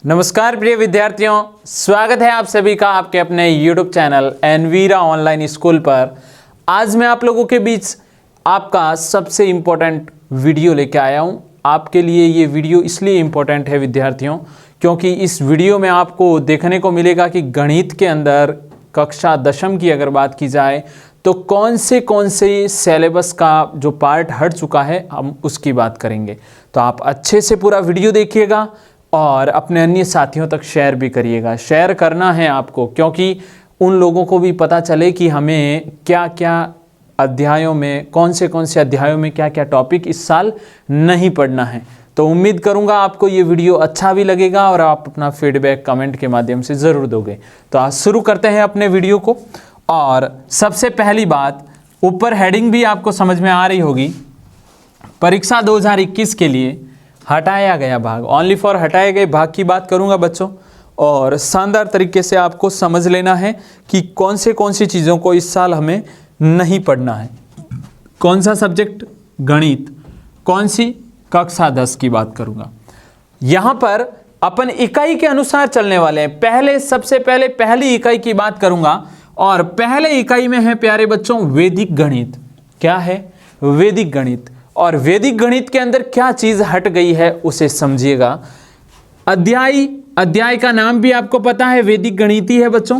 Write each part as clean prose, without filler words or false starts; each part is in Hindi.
नमस्कार प्रिय विद्यार्थियों, स्वागत है आप सभी का आपके अपने YouTube channel Envira online school पर। आज मैं आप लोगों के बीच आपका सबसे इम्पोर्टेंट वीडियो लेके आया हूँ। आपके लिए ये वीडियो इसलिए इम्पोर्टेंट है विद्यार्थियों, क्योंकि इस वीडियो में आपको देखने को मिलेगा कि गणित के अंदर कक्षा 10वीं की अगर बात की जाए तो कौन से सिलेबस का जो पार्ट हट चुका है हम उसकी बात करेंगे। तो आप अच्छे से पूरा वीडियो देखिएगा और अपने अन्य साथियों तक शेयर भी करिएगा। शेयर करना है आपको, क्योंकि उन लोगों को भी पता चले कि हमें क्या क्या अध्यायों में कौन से अध्यायों में क्या क्या टॉपिक इस साल नहीं पढ़ना है। तो उम्मीद करूंगा आपको ये वीडियो अच्छा भी लगेगा और आप अपना फीडबैक कमेंट के माध्यम से ज़रूर दोगे। तो आज शुरू करते हैं अपने वीडियो को। और सबसे पहली बात, ऊपर हेडिंग भी आपको समझ में आ रही होगी, परीक्षा 2021 के लिए हटाया गया भाग, ओनली फॉर हटाए गए भाग की बात करूंगा बच्चों। और शानदार तरीके से आपको समझ लेना है कि कौन सी चीज़ों को इस साल हमें नहीं पढ़ना है। कौन सा सब्जेक्ट? गणित। कौन सी? कक्षा 10 की बात करूंगा। यहाँ पर अपन इकाई के अनुसार चलने वाले हैं। सबसे पहले पहली इकाई की बात करूंगा और पहले इकाई में है प्यारे बच्चों वैदिक गणित। क्या है? वैदिक गणित। और वैदिक गणित के अंदर क्या चीज हट गई है उसे समझिएगा। अध्याय का नाम भी आपको पता है, वैदिक गणित ही है बच्चों।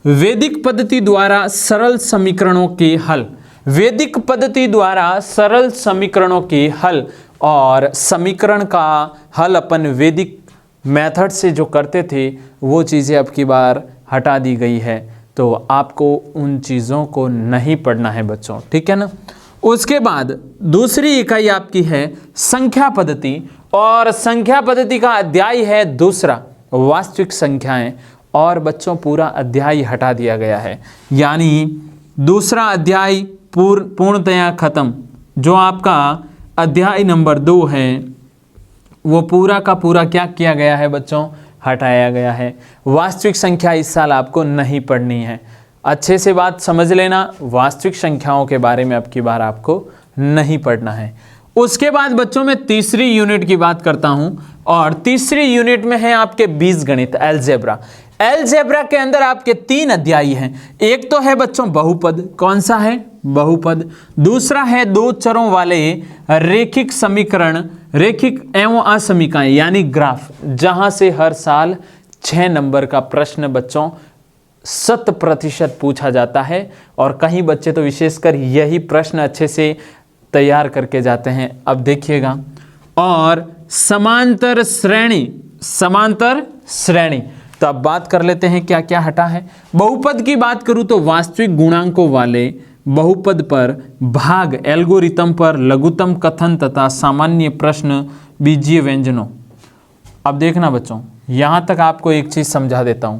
वैदिक पद्धति द्वारा सरल समीकरणों के हल। वैदिक पद्धति द्वारा सरल समीकरणों के हल। और समीकरण का हल अपन वैदिक मेथड से जो करते थे वो चीज़ें अब की बार हटा दी गई है। तो आपको उन चीज़ों को नहीं पढ़ना है बच्चों, ठीक है ना। उसके बाद दूसरी इकाई आपकी है संख्या पद्धति, और संख्या पद्धति का अध्याय है दूसरा, वास्तविक संख्याएं। और बच्चों पूरा अध्याय हटा दिया गया है, यानी दूसरा अध्याय पूर्णतया खत्म। जो आपका अध्याय नंबर 2 है वो पूरा का पूरा क्या किया गया है बच्चों? हटाया गया है। वास्तविक संख्या इस साल आपको नहीं पढ़नी है। अच्छे से बात समझ लेना, वास्तविक संख्याओं के बारे में अब की बार आपको नहीं पढ़ना है। उसके बाद बच्चों में तीसरी यूनिट की बात करता हूं, और तीसरी यूनिट में है आपके बीजगणित, अलजेब्रा। अलजेब्रा के अंदर आपके 3 अध्याय हैं। एक तो है बच्चों बहुपद। कौन सा है? बहुपद। दूसरा है 2 चरों वाले रेखिक समीकरण, रेखिक एवं असमीकाएं यानी ग्राफ, जहां से हर साल 6 नंबर का प्रश्न बच्चों 100% पूछा जाता है। और कहीं बच्चे तो विशेषकर यही प्रश्न अच्छे से तैयार करके जाते हैं। अब देखिएगा, और समांतर श्रेणी। तो अब बात कर लेते हैं क्या क्या हटा है। बहुपद की बात करूं तो वास्तविक गुणांकों वाले बहुपद पर भाग, एल्गोरिथम पर लघुत्तम कथन तथा सामान्य प्रश्न, बीजीय व्यंजनों। अब देखना बच्चों, यहां तक आपको एक चीज समझा देता हूं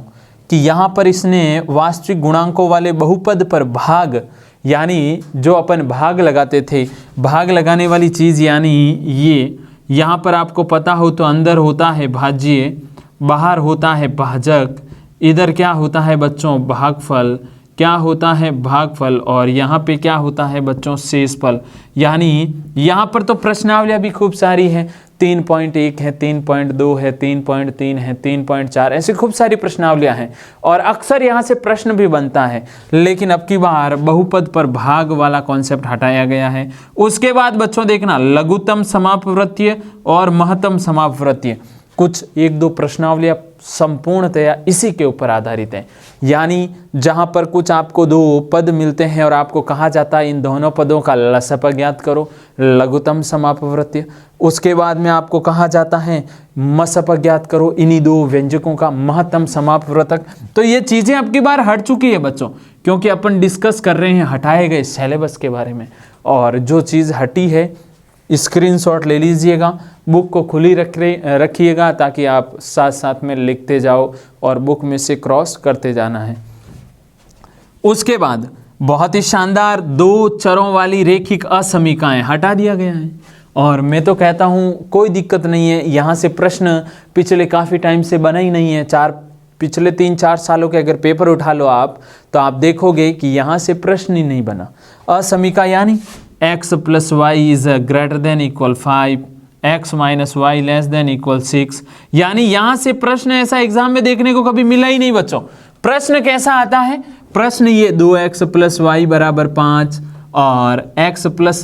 कि यहाँ पर इसने वास्तविक गुणांकों वाले बहुपद पर भाग, यानी जो अपन भाग लगाते थे, भाग लगाने वाली चीज़, यानी ये यहाँ पर आपको पता हो तो अंदर होता है भाज्य, बाहर होता है भाजक, इधर क्या होता है बच्चों? भागफल। क्या होता है? भागफल। और यहाँ पे क्या होता है बच्चों? शेषफल। यानी यहाँ पर तो प्रश्नावलियाँ भी खूब सारी हैं। 3.1 है, 3.2 है, 3.3 है, 3.4, ऐसी खूब सारी प्रश्नावलियाँ हैं और अक्सर यहाँ से प्रश्न भी बनता है। लेकिन अब की बार बहुपद पर भाग वाला कॉन्सेप्ट हटाया गया है। उसके बाद बच्चों देखना, लघुत्तम समापवर्तीय और महत्तम समापवर्तीय, कुछ 1-2 प्रश्नावलियाँ संपूर्णतया इसी के ऊपर आधारित हैं। यानी जहाँ पर कुछ आपको 2 पद मिलते हैं और आपको कहा जाता है इन दोनों पदों का लसप ज्ञात करो, लघुत्तम समापवर्तीय। उसके बाद में आपको कहा जाता है मसप ज्ञात करो, इन्हीं 2 व्यंजकों का महत्तम समापवर्तक। तो ये चीज़ें अब की बार हट चुकी है बच्चों, क्योंकि अपन डिस्कस कर रहे हैं हटाए गए सिलेबस के बारे में। और जो चीज़ हटी है स्क्रीनशॉट ले लीजिएगा, बुक को खुली रखिएगा ताकि आप साथ साथ में लिखते जाओ और बुक में से क्रॉस करते जाना है। उसके बाद बहुत ही शानदार 2 चरों वाली रेखिक असमीकाएं हटा दिया गया है। और मैं तो कहता हूँ कोई दिक्कत नहीं है, यहाँ से प्रश्न पिछले काफ़ी टाइम से बना ही नहीं है। पिछले 3-4 सालों के अगर पेपर उठा लो आप तो आप देखोगे कि यहाँ से प्रश्न ही नहीं बना। असमीका यानी x + y > 5, x minus y less than equal 6। यानी यहां से प्रश्न ऐसा एग्जाम में देखने को कभी मिला ही नहीं बच्चों। प्रश्न कैसा आता है? प्रश्न ये 2x प्लस वाई बराबर 5 और x प्लस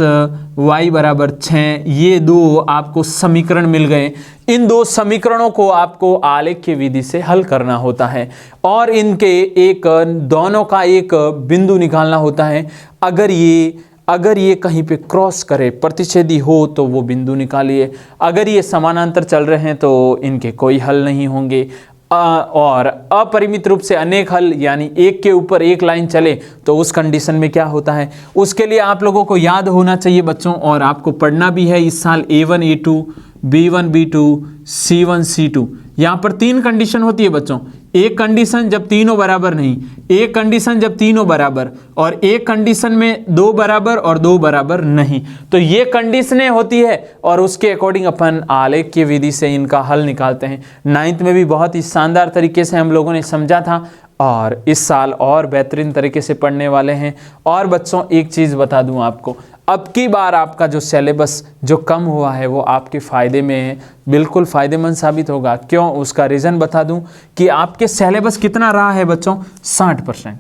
वाई बराबर 6, ये दो आपको समीकरण मिल गए। इन दो समीकरणों को आपको आलेख्य विधि से हल करना होता है और इनके दोनों का एक बिंदु निकालना होता है। अगर ये कहीं पे क्रॉस करे, प्रतिच्छेदी हो, तो वो बिंदु निकालिए। अगर ये समानांतर चल रहे हैं तो इनके कोई हल नहीं होंगे। और अपरिमित रूप से अनेक हल यानी एक के ऊपर एक लाइन चले तो उस कंडीशन में क्या होता है, उसके लिए आप लोगों को याद होना चाहिए बच्चों, और आपको पढ़ना भी है इस साल A1 A2 B1 B2 C1 C2। यहाँ पर 3 कंडीशन होती है बच्चों। एक कंडीशन जब तीनों बराबर नहीं, एक कंडीशन जब तीनों बराबर, और एक कंडीशन में 2 बराबर और 2 बराबर नहीं। तो ये कंडीशनें होती है और उसके अकॉर्डिंग अपन आलेख्य विधि से इनका हल निकालते हैं। 9th में भी बहुत ही शानदार तरीके से हम लोगों ने समझा था और इस साल और बेहतरीन तरीके से पढ़ने वाले हैं। और बच्चों एक चीज़ बता दूं आपको, अब की बार आपका जो सिलेबस जो कम हुआ है वो आपके फ़ायदे में है, बिल्कुल फ़ायदेमंद साबित होगा। क्यों? उसका रीज़न बता दूं कि आपके सिलेबस कितना रहा है बच्चों? 60%।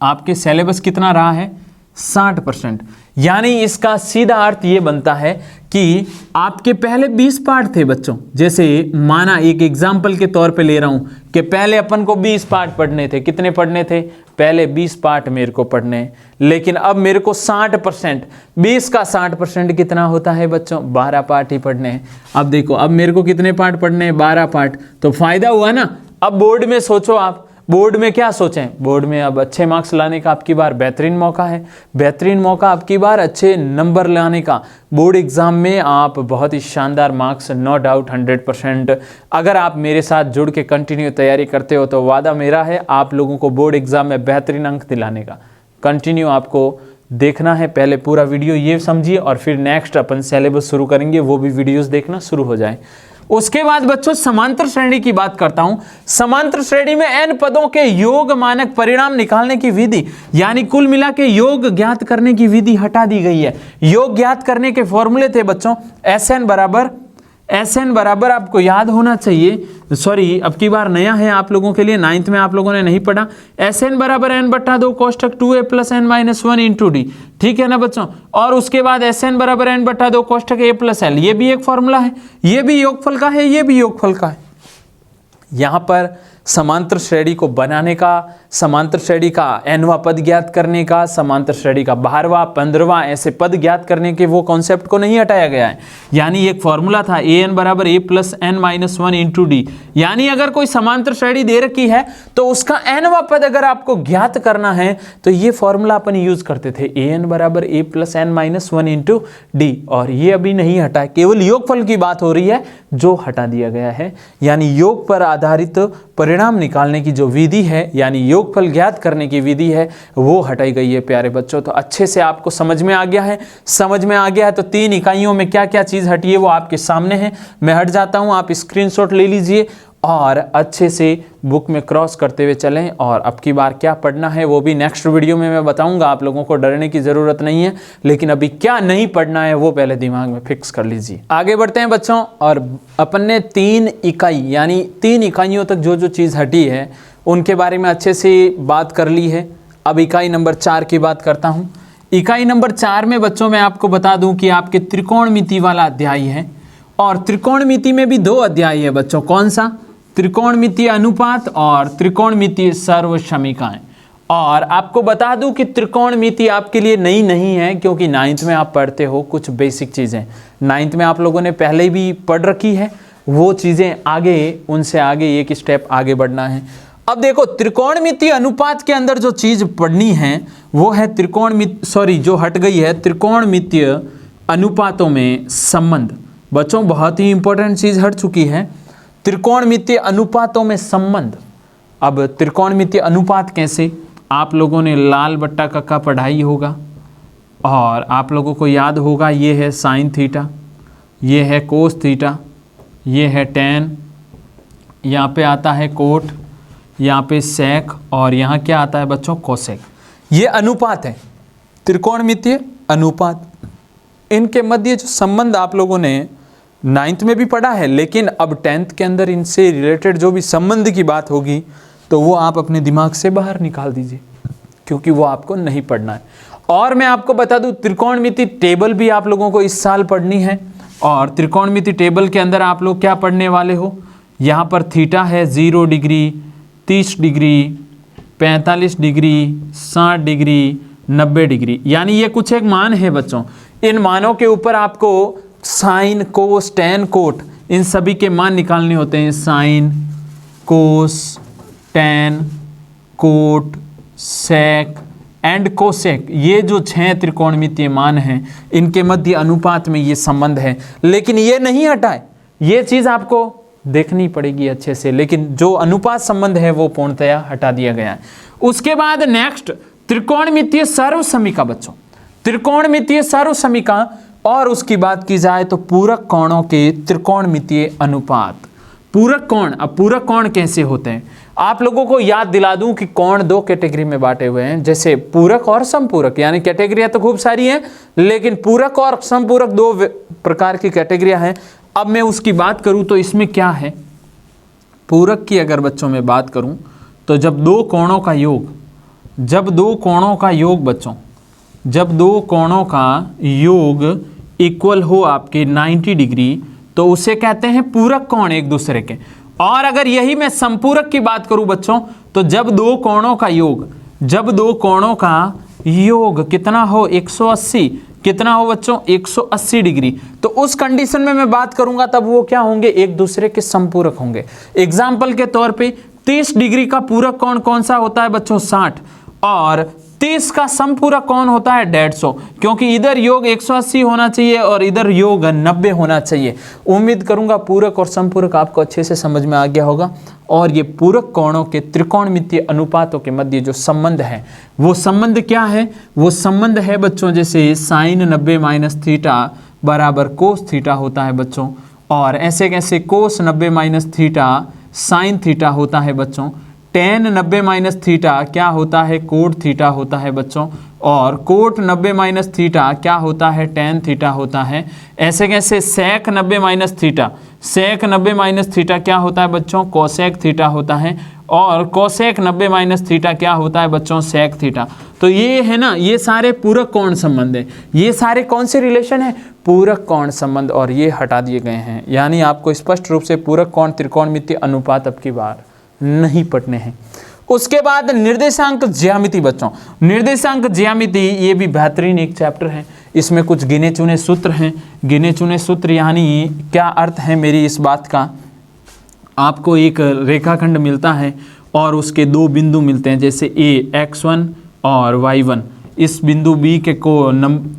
आपके सिलेबस कितना रहा है? 60%। यानी इसका सीधा अर्थ ये बनता है कि आपके पहले 20 पार्ट थे बच्चों। जैसे माना एक एग्जाम्पल के तौर पे ले रहा हूँ कि पहले अपन को 20 पार्ट पढ़ने थे। कितने पढ़ने थे? पहले 20 पार्ट मेरे को पढ़ने हैं, लेकिन अब मेरे को 60%, 20 का 60% कितना होता है बच्चों? 12 पार्ट ही पढ़ने हैं। अब देखो, अब मेरे को कितने पार्ट पढ़ने हैं? 12 पार्ट। तो फायदा हुआ ना। अब बोर्ड में सोचो, आप बोर्ड में क्या सोचें? बोर्ड में अब अच्छे मार्क्स लाने का आपकी बार बेहतरीन मौका है, बेहतरीन मौका आपकी बार अच्छे नंबर लाने का। बोर्ड एग्ज़ाम में आप बहुत ही शानदार मार्क्स, नो डाउट 100%, अगर आप मेरे साथ जुड़ के कंटिन्यू तैयारी करते हो तो वादा मेरा है आप लोगों को बोर्ड एग्ज़ाम में बेहतरीन अंक दिलाने का। कंटिन्यू आपको देखना है, पहले पूरा वीडियो ये समझिए और फिर नेक्स्ट अपन सिलेबस शुरू करेंगे, वो भी वीडियोज़ देखना शुरू हो जाए। उसके बाद बच्चों समांतर श्रेणी की बात करता हूं। समांतर श्रेणी में n पदों के योग मानक परिणाम निकालने की विधि, यानी कुल मिला के योग ज्ञात करने की विधि हटा दी गई है। योग ज्ञात करने के फॉर्मूले थे बच्चों SN बराबर आपको याद होना चाहिए, सॉरी अब की बार नया है आप लोगों के लिए, 9th में आप लोगों ने नहीं पढ़ा। SN बराबर n/2 कोष्ठक 2a + n-1 इंटू डी, ठीक है ना बच्चों। और उसके बाद SN बराबर n/2 कोष्ठक a + l, ये भी एक फॉर्मूला है, ये भी योगफल का है, ये भी योगफल का है। यहाँ पर समांतर श्रेणी को बनाने का, समांतर श्रेणी का nवां पद ज्ञात करने का, समांतर श्रेणी का 12वां 15वां ऐसे पद ज्ञात करने के वो कॉन्सेप्ट को नहीं हटाया गया है। यानी एक फॉर्मूला था an बराबर a + n-1 इंटू डी। यानी अगर कोई समांतर श्रेणी दे रखी है तो उसका nवां पद अगर आपको ज्ञात करना है तो ये फॉर्मूला अपन यूज करते थे, an बराबर a + n-1 इंटू डी। और ये अभी नहीं हटा, केवल योगफल की बात हो रही है जो हटा दिया गया है। यानी योग पर आधारित परिणाम निकालने की जो विधि है, यानी योगफल ज्ञात करने की विधि है, वो हटाई गई है प्यारे बच्चों। तो अच्छे से आपको समझ में आ गया है, समझ में आ गया है तो 3 इकाइयों में क्या क्या चीज़ हटी है वो आपके सामने है। मैं हट जाता हूँ, आप स्क्रीनशॉट ले लीजिए और अच्छे से बुक में क्रॉस करते हुए चलें। और अब की बार क्या पढ़ना है वो भी नेक्स्ट वीडियो में मैं बताऊंगा, आप लोगों को डरने की ज़रूरत नहीं है, लेकिन अभी क्या नहीं पढ़ना है वो पहले दिमाग में फिक्स कर लीजिए। आगे बढ़ते हैं बच्चों, और अपन ने 3 इकाई यानी 3 इकाइयों तक जो जो चीज़ हटी है उनके बारे में अच्छे से बात कर ली है। अब इकाई नंबर 4 की बात करता हूँ। इकाई नंबर 4 में बच्चों मैं आपको बता दूँ कि आपके त्रिकोणमिति वाला अध्याय है, और त्रिकोणमिति में भी 2 अध्याय है बच्चों। कौन सा? त्रिकोणमितीय अनुपात और त्रिकोणमितीय सर्वसमीकाएं। और आपको बता दूं कि त्रिकोणमिति आपके लिए नई नहीं है, क्योंकि 9th में आप पढ़ते हो कुछ बेसिक चीज़ें, 9th में आप लोगों ने पहले भी पढ़ रखी है वो चीज़ें, आगे उनसे आगे एक स्टेप आगे बढ़ना है। अब देखो त्रिकोणमितीय अनुपात के अंदर जो चीज़ पढ़नी है वो है जो हट गई है त्रिकोणमितीय अनुपातों में संबंध। बच्चों बहुत ही इंपॉर्टेंट चीज़ हट चुकी है, त्रिकोणमितीय अनुपातों में संबंध। अब त्रिकोणमितीय अनुपात कैसे, आप लोगों ने लाल बट्टा कक्का पढ़ाई होगा और आप लोगों को याद होगा, ये है साइन थीटा, ये है कोस थीटा, ये है टेन, यहाँ पे आता है कोट, यहाँ पे सेक, और यहाँ क्या आता है बच्चों? कोसेक। ये अनुपात है, त्रिकोणमितीय अनुपात। इनके मध्य जो संबंध आप लोगों ने 9th में भी पढ़ा है, लेकिन अब 10th के अंदर इनसे रिलेटेड जो भी संबंध की बात होगी तो वो आप अपने दिमाग से बाहर निकाल दीजिए, क्योंकि वो आपको नहीं पढ़ना है। और मैं आपको बता दूं, त्रिकोणमिति टेबल भी आप लोगों को इस साल पढ़नी है। और त्रिकोणमिति टेबल के अंदर आप लोग क्या पढ़ने वाले हो, यहाँ पर थीटा है 0 degree, 30 degree, 45 degree, 60 degree, 90 degree, यानी ये कुछ एक मान है बच्चों। इन मानों के ऊपर आपको साइन, कोस, टैन, कोट, इन सभी के मान निकालने होते हैं। Sine, cos, tan, cot, sec and cosec, ये जो 6 त्रिकोणमितीय मान हैं, इनके मध्य अनुपात में ये संबंध है। लेकिन ये नहीं हटाए, ये चीज़ आपको देखनी पड़ेगी अच्छे से, लेकिन जो अनुपात संबंध है वो पूर्णतया हटा दिया गया है। उसके बाद नेक्स्ट त्रिकोणमितीय सर्वसमीका बच्चों, त्रिकोणमितीय सर्वसमीका, और उसकी बात की जाए तो पूरक कोणों के त्रिकोणमितीय अनुपात। पूरक कोण, अब पूरक कोण कैसे होते हैं आप लोगों को याद दिला दूं कि कोण 2 कैटेगरी में बांटे हुए हैं, जैसे पूरक और समपूरक, यानी कैटेगरियां तो खूब सारी हैं, लेकिन पूरक और समपूरक 2 प्रकार की कैटेगरियां हैं। अब मैं उसकी बात करूं तो इसमें क्या है, पूरक की अगर बच्चों में बात करूं तो जब 2 कोणों का योग, जब 2 कोणों का योग बच्चों, जब 2 कोणों का योग इक्वल हो आपके 90 डिग्री, तो उसे कहते हैं पूरक कोण एक दूसरे के। और अगर यही मैं संपूरक की बात करूं बच्चों, तो जब 2 कोणों का योग, जब 2 कोणों का योग कितना हो, 180, कितना हो बच्चों, 180 डिग्री, तो उस कंडीशन में मैं बात करूंगा तब वो क्या होंगे, एक दूसरे के संपूरक होंगे। एग्जाम्पल के तौर पे 30 डिग्री का पूरक कोण कौन सा होता है बच्चों, 60, और 30 का संपूरक कोण होता है 150, क्योंकि इधर योग 180 होना चाहिए और इधर योग 90 होना चाहिए। उम्मीद करूंगा पूरक और संपूरक आपको अच्छे से समझ में आ गया होगा। और ये पूरक कोणों के त्रिकोणमितीय अनुपातों के मध्य जो संबंध है, वो संबंध क्या है, वो संबंध है बच्चों, जैसे साइन 90 माइनस थीटा बराबर कोस थीटा होता है बच्चों, और ऐसे कैसे कोस 90 माइनस थीटा साइन थीटा होता है बच्चों, टेन 90 माइनस थीटा क्या होता है, कोट थीटा होता है बच्चों, और कोट 90 माइनस थीटा क्या होता है, टेन थीटा होता है। ऐसे कैसे सेक 90 माइनस थीटा, सेक 90 माइनस थीटा क्या होता है बच्चों, कोसेक थीटा होता है, और कोसेक 90 माइनस थीटा क्या होता है बच्चों, सेक थीटा। तो ये है ना, ये सारे पूरक कोण संबंध है, ये सारे कौन से रिलेशन है, पूरक कोण संबंध, और ये हटा दिए गए हैं। यानी आपको स्पष्ट रूप से पूरक कोण त्रिकोणमितीय अनुपात अब की बार नहीं पढ़ने हैं। उसके बाद निर्देशांक ज्यामिति बच्चों, निर्देशांक ज्यामिति ये भी बेहतरीन एक चैप्टर है। इसमें कुछ गिने चुने सूत्र हैं, गिने चुने सूत्र यानी क्या अर्थ है मेरी इस बात का, आपको एक रेखाखंड मिलता है और उसके 2 बिंदु मिलते हैं, जैसे a x1 और y1, इस बिंदु B के को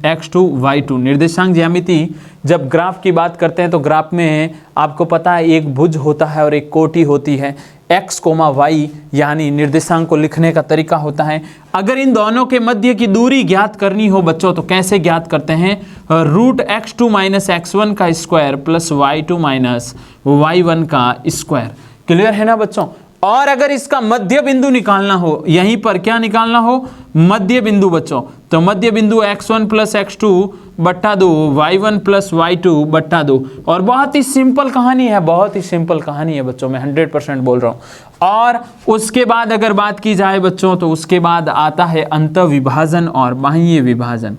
x2 y2। निर्देशांक ज्यामिति जब ग्राफ की बात करते हैं तो ग्राफ में आपको पता है एक भुज होता है और एक कोटि होती है, x, y यानी निर्देशांक को लिखने का तरीका होता है। अगर इन दोनों के मध्य की दूरी ज्ञात करनी हो बच्चों तो कैसे ज्ञात करते हैं, रूट x2 माइनस x1 का square plus y2 minus y1 का स्क्वायर। क्लियर है ना बच्चों। और अगर इसका मध्य बिंदु निकालना हो, यहीं पर क्या निकालना हो, मध्य बिंदु बच्चों, तो मध्य बिंदु x1 प्लस x2 बट्टा 2, y1 प्लस y2 बट्टा 2। और बहुत ही सिंपल कहानी है, बहुत ही सिंपल कहानी है बच्चों, मैं 100% बोल रहा हूँ। और उसके बाद अगर बात की जाए बच्चों तो उसके बाद आता है अंतःविभाजन और बाह्य विभाजन।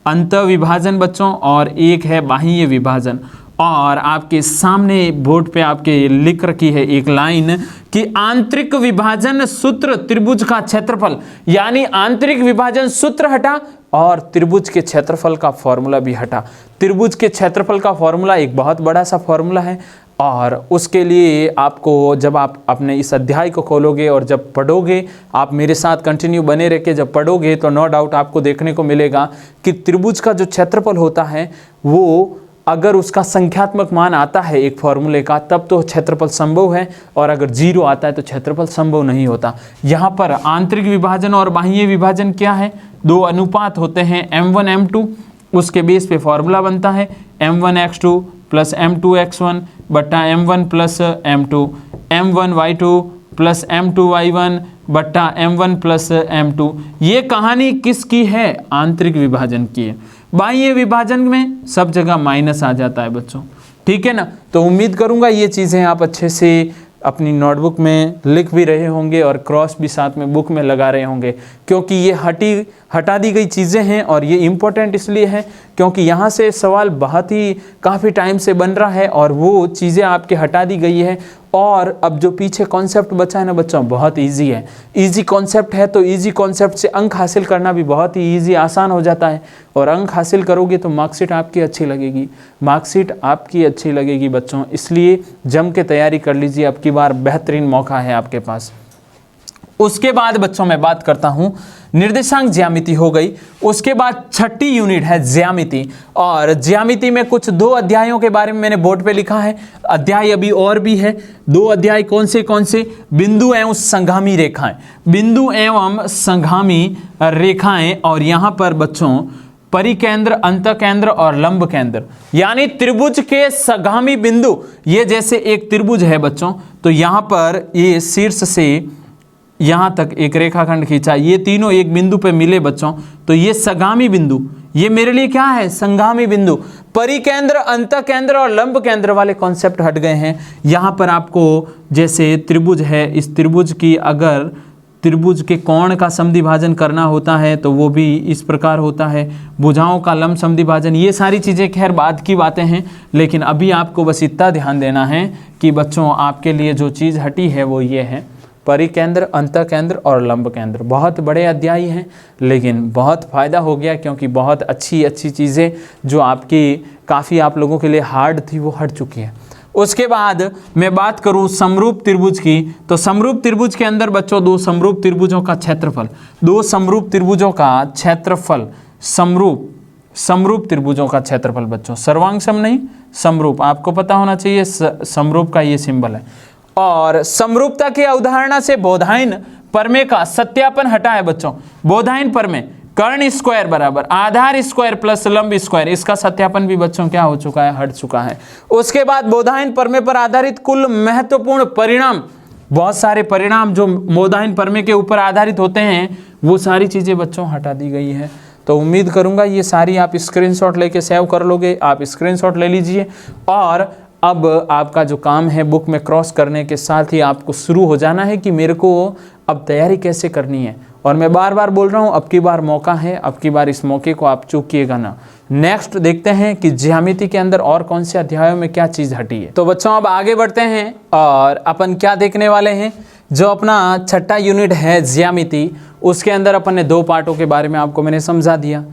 अंतःविभाजन बच्चों और एक है बाह्य विभाजन। और आपके सामने बोर्ड पे आपके लिख रखी है एक लाइन कि आंतरिक विभाजन सूत्र त्रिभुज का क्षेत्रफल, यानी आंतरिक विभाजन सूत्र हटा और त्रिभुज के क्षेत्रफल का फॉर्मूला भी हटा। त्रिभुज के क्षेत्रफल का फॉर्मूला एक बहुत बड़ा सा फॉर्मूला है और उसके लिए आपको जब आप अपने इस अध्याय को खोलोगे और जब पढ़ोगे, आप मेरे साथ कंटिन्यू बने रह के जब पढ़ोगे तो नो डाउट आपको देखने को मिलेगा कि त्रिभुज का जो क्षेत्रफल होता है वो अगर उसका संख्यात्मक मान आता है एक फॉर्मूले का तब तो क्षेत्रफल संभव है, और अगर 0 आता है तो क्षेत्रफल संभव नहीं होता। यहाँ पर आंतरिक विभाजन और बाह्य विभाजन क्या है, 2 अनुपात होते हैं m1 m2, उसके बेस पे फॉर्मूला बनता है m1 x2 plus m2 x1 बट्टा m1 plus m2, m1 y2 plus m2 y1 बट्टा m1 प्लस m2। ये कहानी किसकी है, आंतरिक विभाजन की है। बाह्य विभाजन में सब जगह माइनस आ जाता है बच्चों, ठीक है ना। तो उम्मीद करूंगा ये चीज़ें आप अच्छे से अपनी नोटबुक में लिख भी रहे होंगे और क्रॉस भी साथ में बुक में लगा रहे होंगे, क्योंकि ये हटा दी गई चीज़ें हैं और ये इम्पोर्टेंट इसलिए है क्योंकि यहाँ से सवाल बहुत ही काफ़ी टाइम से बन रहा है और वो चीज़ें आपके हटा दी गई है। और अब जो पीछे कॉन्सेप्ट बचा है ना बच्चों, बहुत इजी है, इजी कॉन्सेप्ट है, तो इजी कॉन्सेप्ट से अंक हासिल करना भी बहुत ही इजी आसान हो जाता है। और अंक हासिल करोगे तो मार्कशीट आपकी अच्छी लगेगी, मार्कशीट आपकी अच्छी लगेगी बच्चों, इसलिए जम के तैयारी कर लीजिए, अब की बार बेहतरीन मौका है आपके पास। उसके बाद बच्चों मैं बात करता हूं, निर्देशांक ज्यामिति हो गई। उसके बाद छठी यूनिट है ज्यामिति, और ज्यामिति में कुछ 2 अध्यायों के बारे में मैंने बोर्ड पे लिखा है। अध्याय अभी और भी है, 2 अध्याय कौन से? बिंदु एवं संगामी रेखाएं, बिंदु एवं संगामी रेखाएं। और यहां पर बच्चों परिकेंद्र, अंतकेंद्र और लंब केंद्र, यानी त्रिभुज के संगामी बिंदु। ये जैसे एक त्रिभुज है बच्चों, तो यहां पर ये शीर्ष से यहाँ तक एक रेखाखंड खींचा, ये तीनों एक बिंदु पे मिले बच्चों, तो ये संगामी बिंदु, ये मेरे लिए क्या है? संगामी बिंदु। परिकेंद्र, अंतकेंद्र और लंब केंद्र वाले कॉन्सेप्ट हट गए हैं। यहाँ पर आपको जैसे त्रिभुज है, इस त्रिभुज की अगर त्रिभुज के कोण का समद्विभाजन करना होता है तो वो भी इस प्रकार होता है, भुजाओं का लंब समद्विभाजन, ये सारी चीज़ें खैर बाद की बातें हैं, लेकिन अभी आपको बस इतना ध्यान देना है कि बच्चों आपके लिए जो चीज़ हटी है वो ये है, परिकेंद्र, अंतकेंद्र और लंब केंद्र। बहुत बड़े अध्याय हैं लेकिन बहुत फ़ायदा हो गया, क्योंकि बहुत अच्छी अच्छी चीज़ें जो आपकी काफ़ी आप लोगों के लिए हार्ड थी वो हट चुकी है। उसके बाद मैं बात करूं समरूप त्रिभुज की, तो समरूप त्रिभुज के अंदर बच्चों 2 समरूप त्रिभुजों का क्षेत्रफल, 2 समरूप त्रिभुजों का क्षेत्रफल, समरूप त्रिभुजों का क्षेत्रफल बच्चों, सर्वांग सम नहीं, समरूप, आपको पता होना चाहिए समरूप का ये सिंबल है। और समरूपता की अवधारणा से बोधायन प्रमेय का सत्यापन हटा है बच्चों। बोधायन प्रमेय, कर्ण स्क्वायर बराबर आधार स्क्वायर प्लस लंब स्क्वायर, इसका सत्यापन भी बच्चों क्या हो चुका है? हट चुका है। उसके बाद बोधायन प्रमेय पर आधारित कुल महत्वपूर्ण परिणाम, बहुत सारे परिणाम जो बोधायन प्रमेय के ऊपर आधारित होते हैं, वो सारी चीजें बच्चों हटा दी गई है। तो उम्मीद करूंगा ये सारी आप स्क्रीनशॉट लेके सेव कर लोगे, आप स्क्रीनशॉट ले लीजिए। और अब आपका जो काम है बुक में क्रॉस करने के साथ ही आपको शुरू हो जाना है कि मेरे को अब तैयारी कैसे करनी है। और मैं बार बार बोल रहा हूँ, अब की बार मौका है, अब की बार इस मौके को आप चूकिएगा ना। नेक्स्ट देखते हैं कि ज्यामिति के अंदर और कौन से अध्यायों में क्या चीज़ हटी है। तो बच्चों अब आगे बढ़ते हैं और अपन क्या देखने वाले हैं, जो अपना छठा यूनिट है ज्यामिति, उसके अंदर अपन ने 2 पार्टों के बारे में आपको मैंने समझा दिया।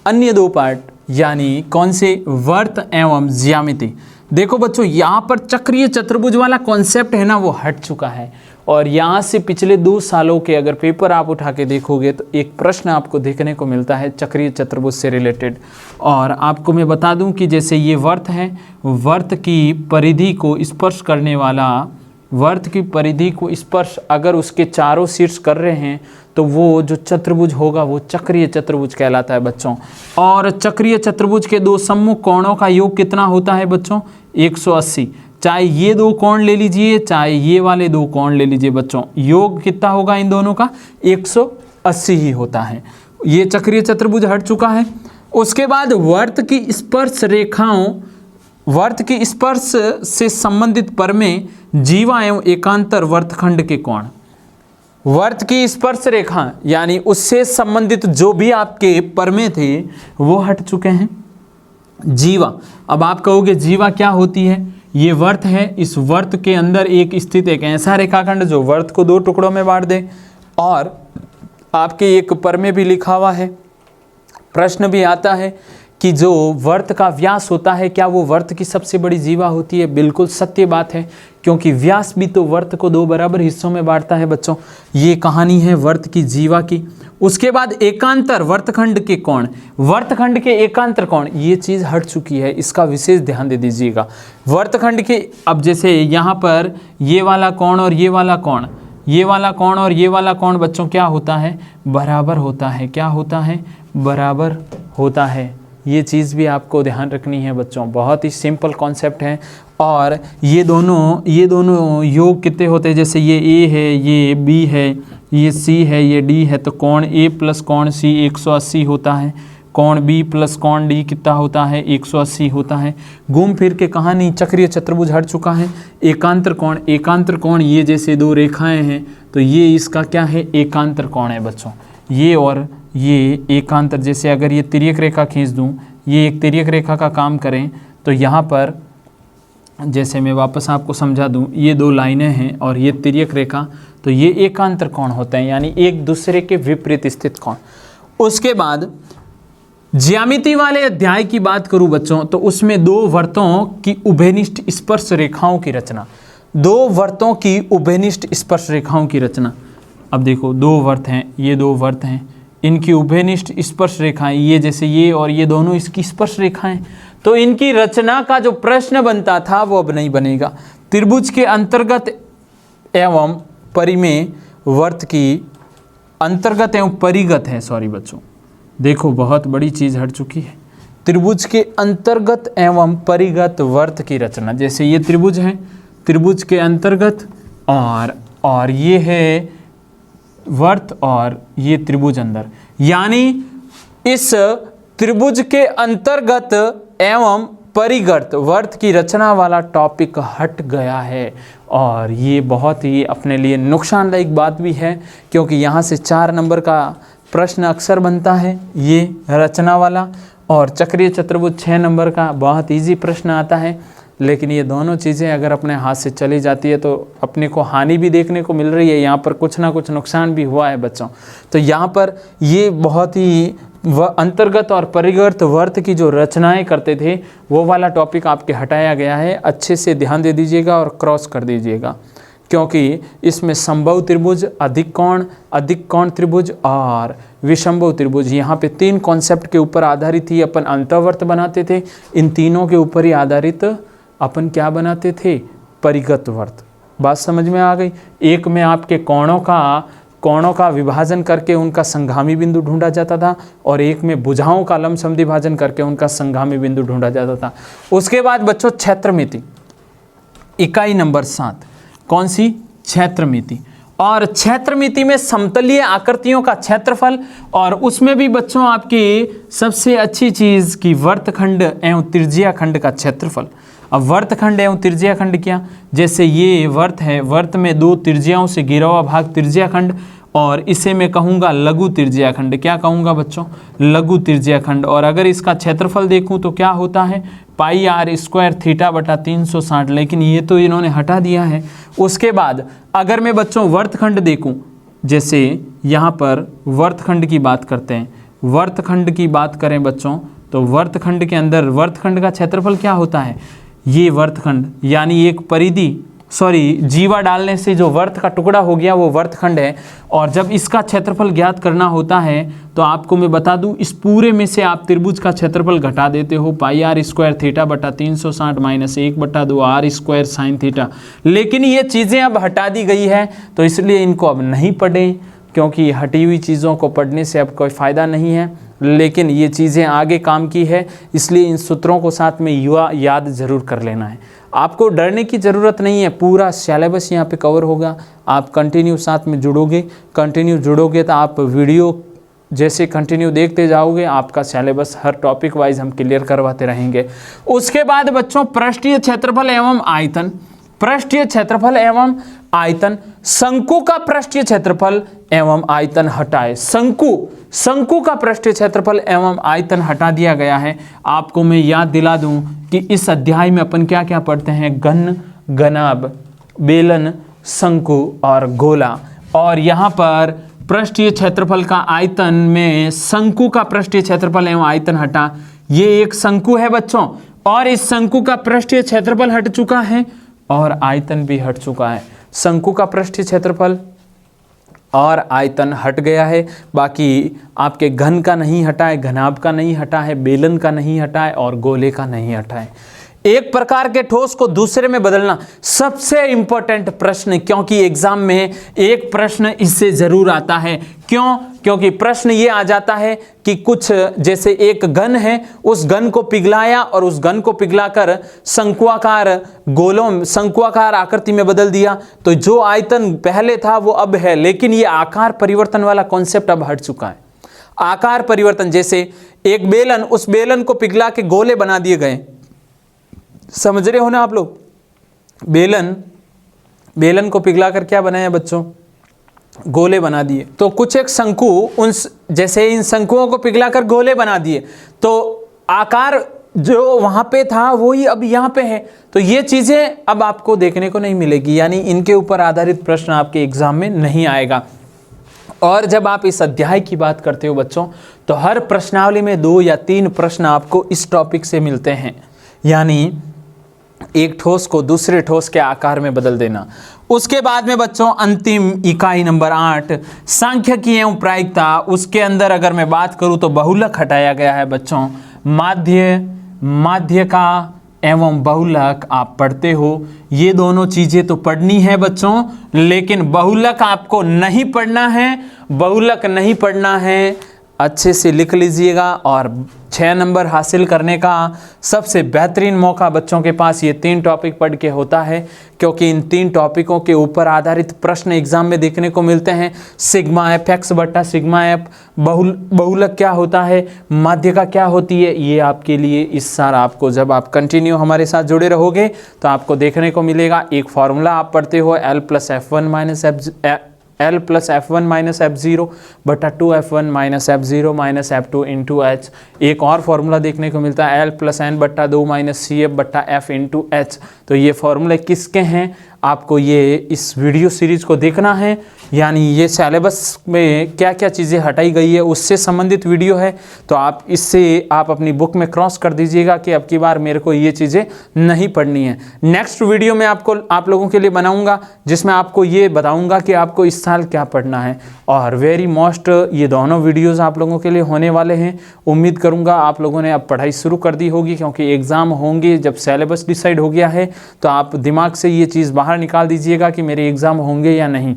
अन्य 2 पार्ट यानी कौन से? वर्त एवं ज्यामिति। देखो बच्चों यहाँ पर चक्रीय चतुर्भुज वाला कॉन्सेप्ट है ना, वो हट चुका है। और यहाँ से पिछले 2 सालों के अगर पेपर आप उठा के देखोगे तो एक प्रश्न आपको देखने को मिलता है चक्रीय चतुर्भुज से रिलेटेड। और आपको मैं बता दूं कि जैसे ये वर्त है, वर्त की परिधि को स्पर्श करने वाला, वर्त की परिधि को स्पर्श अगर उसके चारों शीर्ष कर रहे हैं तो वो जो चतुर्भुज होगा वो चक्रीय चतुर्भुज कहलाता है बच्चों। और चक्रीय चतुर्भुज के 2 सम्मुख कोणों का योग कितना होता है बच्चों? 180। चाहे ये 2 कोण ले लीजिए, चाहे ये वाले 2 कोण ले लीजिए बच्चों, योग कितना होगा इन दोनों का? 180 ही होता है। ये चक्रीय चतुर्भुज हट चुका है। उसके बाद वर्त की स्पर्श रेखाओं, वर्त की स्पर्श से संबंधित प्रमेय जीवा एवं एकांतर वर्तखंड के कोण, वर्त की स्पर्श रेखा यानी उससे संबंधित जो भी आपके प्रमेय थे वो हट चुके हैं। जीवा, अब आप कहोगे जीवा क्या होती है? ये वर्त है, इस वर्त के अंदर एक स्थित एक ऐसा रेखाखंड जो वर्त को 2 टुकड़ों में बांट दे। और आपके एक प्रमेय भी लिखा हुआ है, प्रश्न भी आता है कि जो वर्त का व्यास होता है क्या वो वर्त की सबसे बड़ी जीवा होती है? बिल्कुल सत्य बात है, क्योंकि व्यास भी तो वर्त को 2 बराबर हिस्सों में बांटता है बच्चों। ये कहानी है वर्त की जीवा की। उसके बाद एकांतर वर्तखंड के कोण, वर्तखंड के एकांतर कोण, ये चीज़ हट चुकी है, इसका विशेष ध्यान दे दीजिएगा। वर्तखंड के, अब जैसे यहाँ पर ये वाला कोण और ये वाला कोण, ये वाला कोण और ये वाला कोण बच्चों क्या होता है? बराबर होता है। क्या होता है? बराबर होता है। ये चीज़ भी आपको ध्यान रखनी है बच्चों, बहुत ही सिंपल कॉन्सेप्ट है। और ये दोनों योग कितने होते हैं? जैसे ये ए है, ये बी है, ये सी है, ये डी है, तो कोण ए प्लस कोण सी 180 होता है। कोण बी प्लस कोण डी कितना होता है 180 होता है। घूम फिर के कहानी चक्रीय चतुर्भुज हट चुका है। एकांतर कोण ये जैसे दो रेखाएं हैं तो ये इसका क्या है एकांतर कोण है बच्चों। ये और ये एकांतर, जैसे अगर ये तिर्यक रेखा खींच दूं, ये एक तिर्यक रेखा का काम करें तो यहाँ पर जैसे मैं वापस आपको समझा दूं, ये दो लाइनें हैं और ये तिर्यक रेखा, तो ये एकांतर कोण होते हैं यानी एक दूसरे के विपरीत स्थित कोण। उसके बाद ज्यामिति वाले अध्याय की बात करूं बच्चों तो उसमें दो वर्तों की उभयनिष्ठ स्पर्श रेखाओं की रचना, दो वर्तों की उभयनिष्ठ स्पर्श रेखाओं की रचना। अब देखो दो वर्त हैं, ये दो वर्त हैं, इनकी उभयनिष्ठ स्पर्श रेखाएं, ये जैसे ये और ये दोनों इसकी स्पर्श रेखाएं, तो इनकी रचना का जो प्रश्न बनता था वो अब नहीं बनेगा। त्रिभुज के अंतर्गत एवं परिमेय वर्त की अंतर्गत एवं परिगत है, सॉरी बच्चों, देखो बहुत बड़ी चीज हट चुकी है। त्रिभुज के अंतर्गत एवं परिगत वर्त की रचना, जैसे ये त्रिभुज है, त्रिभुज के अंतर्गत और ये है वर्त और ये त्रिभुज अंदर, यानी इस त्रिभुज के अंतर्गत एवं परिगत वर्त की रचना वाला टॉपिक हट गया है। और ये बहुत ही अपने लिए नुकसानदायक बात भी है क्योंकि यहाँ से 4 नंबर का प्रश्न अक्सर बनता है ये रचना वाला, और चक्रीय चतुर्भुज 6 नंबर का बहुत इजी प्रश्न आता है। लेकिन ये दोनों चीज़ें अगर अपने हाथ से चली जाती है तो अपने को हानि भी देखने को मिल रही है, यहाँ पर कुछ ना कुछ नुकसान भी हुआ है बच्चों। तो यहाँ पर ये बहुत ही अंतर्गत और परिगत वर्त की जो रचनाएं करते थे वो वाला टॉपिक आपके हटाया गया है। अच्छे से ध्यान दे दीजिएगा और क्रॉस कर दीजिएगा क्योंकि इसमें समबाहु त्रिभुज, अधिक कोण त्रिभुज और विषमबाहु त्रिभुज, यहाँ पे 3 कॉन्सेप्ट के ऊपर आधारित ही अपन अंतःवर्त बनाते थे। इन तीनों के ऊपर ही आधारित अपन क्या बनाते थे, परिगत वर्त। बात समझ में आ गई। एक में आपके कोणों का विभाजन करके उनका संगामी बिंदु ढूंढा जाता था और एक में भुजाओं का लंब समद्विभाजन करके उनका संगामी बिंदु ढूंढा जाता था। उसके बाद बच्चों क्षेत्रमिति, इकाई नंबर 7, कौन सी, क्षेत्रमिति। और क्षेत्रमिति में समतलीय आकृतियों का क्षेत्रफल, और उसमें भी बच्चों आपकी सबसे अच्छी चीज की वर्तखंड एवं त्रिज्या खंड का क्षेत्रफल। अब वर्तखंड एवं त्रिज्या खंड क्या, जैसे ये वर्त है, वर्त में 2 त्रिज्याओं से घिरा हुआ भाग त्रिज्या खंड, और इसे मैं कहूँगा लघु त्रिज्या खंड। क्या कहूँगा बच्चों, लघु त्रिज्या खंड। और अगर इसका क्षेत्रफल देखूँ तो क्या होता है, पाई r स्क्वायर थीटा बटा 360, लेकिन ये तो इन्होंने हटा दिया है। उसके बाद अगर मैं बच्चों वर्तखंड देखूँ, जैसे यहाँ पर वर्तखंड की बात करते हैं, वर्तखंड की बात करें बच्चों तो वर्तखंड के अंदर वर्तखंड का क्षेत्रफल क्या होता है, ये वर्तखंड यानी एक परिधि, जीवा डालने से जो वर्त का टुकड़ा हो गया वो वर्तखंड है। और जब इसका क्षेत्रफल ज्ञात करना होता है तो आपको मैं बता दूं, इस पूरे में से आप त्रिभुज का क्षेत्रफल घटा देते हो, पाई r स्क्वायर थीटा बटा 360 minus 1/2 r square sine theta. लेकिन ये चीज़ें अब हटा दी गई है तो इसलिए इनको अब नहीं पढ़ें क्योंकि हटी हुई चीज़ों को पढ़ने से अब कोई फ़ायदा नहीं है। लेकिन ये चीज़ें आगे काम की है, इसलिए इन सूत्रों को साथ में याद ज़रूर कर लेना है। आपको डरने की ज़रूरत नहीं है, पूरा सिलेबस यहाँ पे कवर होगा। आप कंटिन्यू साथ में जुड़ोगे तो आप वीडियो जैसे कंटिन्यू देखते जाओगे, आपका सिलेबस हर टॉपिक वाइज हम क्लियर करवाते रहेंगे। उसके बाद बच्चों पृष्ठीय क्षेत्रफल एवं आयतन, पृष्ठीय क्षेत्रफल एवं आयतन, शंकु का पृष्ठीय क्षेत्रफल एवं आयतन हटाए। शंकु का पृष्ठीय क्षेत्रफल एवं आयतन हटा दिया गया है। आपको मैं याद दिला दूं कि इस अध्याय में अपन क्या क्या पढ़ते हैं, घन, घनाभ, बेलन, शंकु और गोला। और यहाँ पर पृष्ठीय क्षेत्रफल का आयतन में शंकु का पृष्ठीय क्षेत्रफल एवं आयतन हटा। ये एक शंकु है बच्चों और इस शंकु का पृष्ठीय क्षेत्रफल हट चुका है और आयतन भी हट चुका है। शंकु का पृष्ठीय क्षेत्रफल और आयतन हट गया है, बाकी आपके घन का नहीं हटा है, घनाभ का नहीं हटा है, बेलन का नहीं हटा है और गोले का नहीं हटा है। एक प्रकार के ठोस को दूसरे में बदलना सबसे इंपॉर्टेंट प्रश्न, क्योंकि एग्जाम में एक प्रश्न इससे जरूर आता है। क्यों? क्योंकि प्रश्न ये आ जाता है कि कुछ जैसे एक घन है, उस घन को पिघलाया और उस घन को पिघलाकर शंक्वाकार आकृति में बदल दिया, तो जो आयतन पहले था वो अब है, लेकिन ये आकार परिवर्तन वाला कॉन्सेप्ट अब हट चुका है। आकार परिवर्तन, जैसे एक बेलन, उस बेलन को पिघला के गोले बना दिए गए, समझ रहे हो ना आप लोग। बेलन को पिघला कर क्या बनाया बच्चों, गोले बना दिए। तो कुछ एक शंकु, उन जैसे इन शंकुओं को पिघला कर गोले बना दिए, तो आकार जो वहां पे था वही अब यहाँ पे है। तो ये चीजें अब आपको देखने को नहीं मिलेगी, यानी इनके ऊपर आधारित प्रश्न आपके एग्जाम में नहीं आएगा। और जब आप इस अध्याय की बात करते हो बच्चों, तो हर प्रश्नावली में 2 या 3 प्रश्न आपको इस टॉपिक से मिलते हैं, यानी एक ठोस को दूसरे ठोस के आकार में बदल देना। उसके बाद में बच्चों का इकाई नंबर 8 सांख्यिकी एवं प्रायिकता, उसके अंदर अगर मैं बात करूं तो बहुलक हटाया गया है बच्चों। माध्य का एवं बहुलक आप पढ़ते हो, ये दोनों चीजें तो पढ़नी है बच्चों, लेकिन बहुलक आपको नहीं पढ़ना है। बहुलक नहीं पढ़ना है, अच्छे से लिख लीजिएगा। और 6 नंबर हासिल करने का सबसे बेहतरीन मौका बच्चों के पास ये 3 टॉपिक पढ़ के होता है, क्योंकि इन 3 टॉपिकों के ऊपर आधारित प्रश्न एग्जाम में देखने को मिलते हैं। सिग्मा एफ एक्स बट्टा सिग्मा एफ, बहुलक क्या होता है, माध्यिका क्या होती है, ये आपके लिए इस साल आपको, जब आप कंटिन्यू हमारे साथ जुड़े रहोगे तो आपको देखने को मिलेगा। एक फॉर्मूला आप पढ़ते हो L plus F1 minus F0 बटा 2F1 minus F0 minus F2 into H। एक और फॉर्मूला देखने को मिलता है L प्लस N बट्टा 2 माइनस CF बट्टा F इंटू H। तो ये फॉर्मूले किसके हैं, आपको ये इस वीडियो सीरीज को देखना है, यानी ये सिलेबस में क्या क्या चीज़ें हटाई गई है उससे संबंधित वीडियो है। तो आप इससे आप अपनी बुक में क्रॉस कर दीजिएगा कि अब की बार मेरे को ये चीज़ें नहीं पढ़नी है। नेक्स्ट वीडियो में आप लोगों के लिए बनाऊंगा, जिसमें आपको ये बताऊंगा कि आपको इस साल क्या पढ़ना है। और वेरी मोस्ट ये दोनों वीडियोज़ आप लोगों के लिए होने वाले हैं। उम्मीद करूँगा आप लोगों ने अब पढ़ाई शुरू कर दी होगी, क्योंकि एग्ज़ाम होंगे, जब सिलेबस डिसाइड हो गया है तो आप दिमाग से ये चीज़ बाहर निकाल दीजिएगा कि मेरे एग्ज़ाम होंगे या नहीं।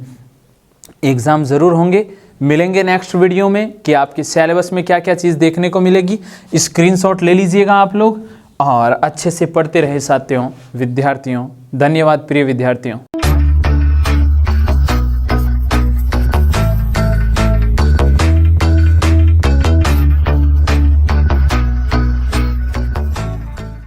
एग्ज़ाम ज़रूर होंगे। मिलेंगे नेक्स्ट वीडियो में कि आपके सिलेबस में क्या क्या चीज़ देखने को मिलेगी। स्क्रीनशॉट ले लीजिएगा आप लोग और अच्छे से पढ़ते रहे साथियों, विद्यार्थियों। धन्यवाद प्रिय विद्यार्थियों।